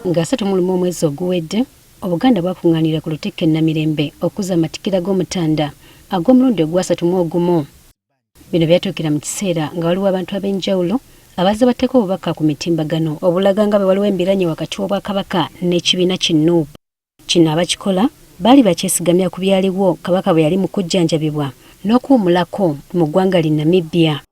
nga 3 mwezi oguwedde Obuganda bwakunganira ku Lutikko Namirembe okuza amatikira g'omutanda ag'omulundi ogwa 31. Bino byatuukira mu kiseera nga waliwo abantu ab'enjawulo abazze bateeka obubaka ku mitimbagano obulaga nga bwe waliwo embiranye wakati w'Obwakabaka n'ekibiina ki NUP. Kino abakikola baali bakyesigamya ku byaliwo Kabaka bwe yali mu kujjanjabibwa n'okuwumulako mu ggwanga li Namibia.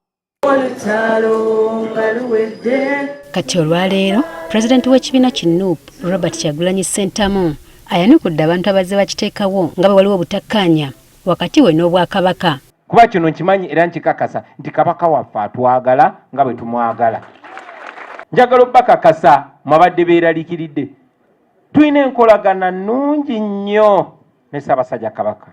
Kati olwaleero Pulezidenti w'ekibiina ki NUP Robert Kyagulanyi Ssentamu ayanukudde abantu abazze bakiteekawo nga bwe waliwo obutakkaanya wakati we n'Obwakabaka. Kuba kino nkimanyi era nkikakasa nti Kabaka waffe atwagala nga bwe tumwagala. Njagala obbakakasa mwabadde beeraliikiridde. Tulina enkolagana nnungi nnyo ne Ssaabasajja Kabaka.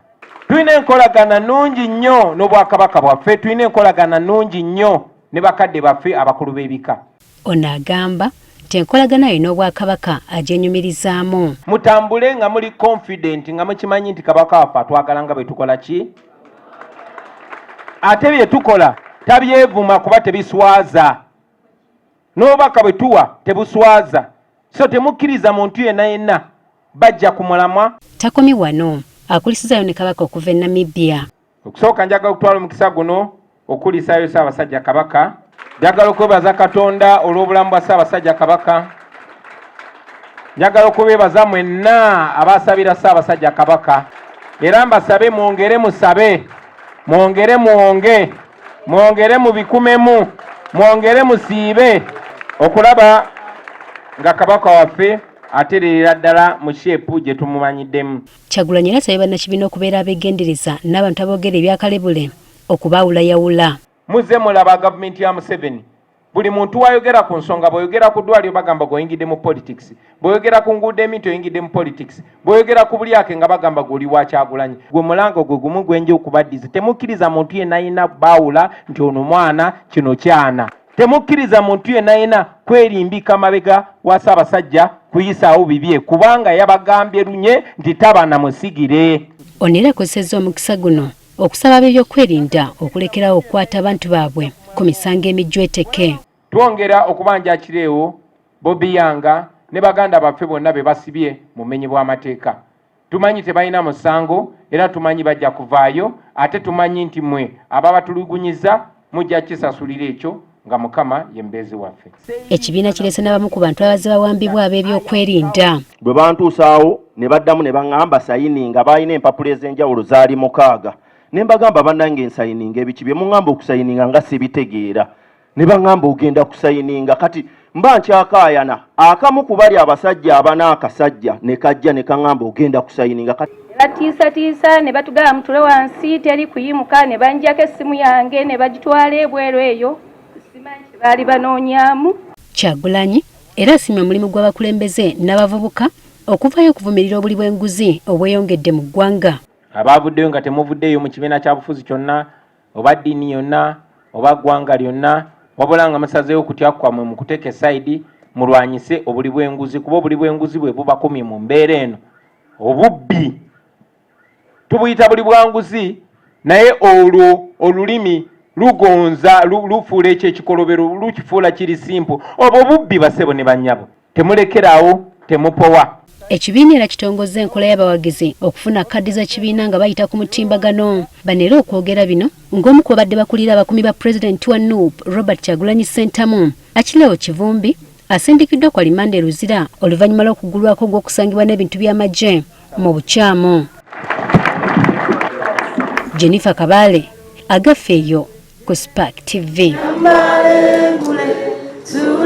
Tulina enkolagana nnungi nnyo n'Obwakabaka bwaffe. Tulina enkolagana nnungi nnyo ne bakadde baffe abakulu b'ebika. Ono agamba nti enkolagana yo n'Obwakabaka agyenyumirizaamu. Mutambule nga muli confident nga mukimanyi nti Kabaka waffe atwagala nga bwe tukola ki? Ate bye tukola tabyevuma kuba tebiswaza. N'obubaka bwe tuwa tebuswaza. So temukkiriza muntu yenna bajja kumulamwa. Takomi wano akulisizaayo ne Kabaka okuva e Namibia. Okusooka njagala okutwala omukisa guno okulisaayo Ssaabasajja Kabaka. Njagala okwebaza Katonda olw'obulamu bwa Ssaabasajja Kabaka. Njagala okubeebaza mwenna abaasabira Ssaabasajja Kabaka. Era mbasabe mwongere musabe. Mwongere muwonge, mwongere mubikumemu, mwongere musiibe okulaba nga Kabaka waffe atereera ddala mu sheepu gye tumumanyiddemu. Kyagulanyi era asabye bannakibiina okubeera abeegendereza n'abantu aboogera ebyakalebule okubaawulayawula. Muzze mulaba gavumenti ya Museveni. Buli muntu wayogera ku nsonga bw'oyogera ku ddwaliro bagamba g'oyingidde mu politics. Bw'oyogera ku nguudo emito oyingidde mu politics. Bw'oyogera ku bulyake nga bagamba g'oli wa Kyagulanyi. Gwe mulango gwe gumu gwenje okubaddiza. Temukkiriza muntu yenna baawula nti ono mwana kino kyana. Temukkiriza muntu yenna kwerimbika mabega wa Ssaabasajja kuyisaawo bibye kubanga yabagambye lunye nti tabana musigire. Ono era akozesezza omukisa guno okusaba ab'ebyokwerinda okulekerawo okukwata abantu baabwe ku misango emijweteke. Twongera okubanja kireewo Bobby Yanga ne baganda baffe bonna be basibye mu bumenyi bw'amateeka. Tumanyi tebalina musango era tumanyi bajja kuvaayo ate tumanyi nti mmwe ababatulugunyiza mujja kisasulira ekyo nga Mukama ye mbeezi waffe. Ekibiina kirese n'abamu ku bantu abazze bawambibwa ab'ebyokwerinda. Bwe bantuusaawo ne baddamu ne baŋŋamba sayininga balina empapula ez'enjawulo zaali 6. Ne mbagamba bannange ensayininga ebiki bye muŋŋamba okusayininga nga sibitegeera. Ne baŋŋamba ogenda kusayininga kati mba nkyakaayana akamu ku bali abasajja abana akasajja ne kajja ne kaŋŋamba ogenda kusayininga kati batiisa ne batugaba mutule wansi teri kuyimuka ne banjako essimu yange ne bagitwala ebweru eyo simanyi baali banoonyaamu. Kyagulanyi era asimye omulimu gw'abakulembeze n'abavubuka okuvaayo okuvumirira obuli bw'enguzi obweyongedde mu ggwanga. Abaavuddeyo nga temuvuddeyo mu kibiina kya bufuzi kyonna oba ddiini yonna oba ggwanga lyonna wabula nga musazeewo okutya kwammwe mu kuteeka esaidi mulwanyise obuli bw'enguzi kuba obuli bw'enguzi bwe bubakumye mu mbeera eno. Obubbi tubuyita buli bwanguzi naye olwo olulimi lugonza lufuula ekyo ekikolobero lukifuula kiri simple. Obwo bubbi basebo ne bannyabo temulekerawo temupowa. Ekibiina era kitongozza enkola y'abawagizi okufuna kaddi z'ekibiina nga bayita ku mutimbagano. Bano era okwogera bino ng'omu ku babadde bakulira abakumi ba Pulezidenti wa NUP Robert Kyagulanyi Ssentamu Akilewo Kivumbi asindikiddwa kwa limande luzira oluvannyuma lw'okugulwako gw'okusangibwa n'ebintu by'amagye mu bukyamu. Jennifer Kabale agafeeyo ku Spark TV.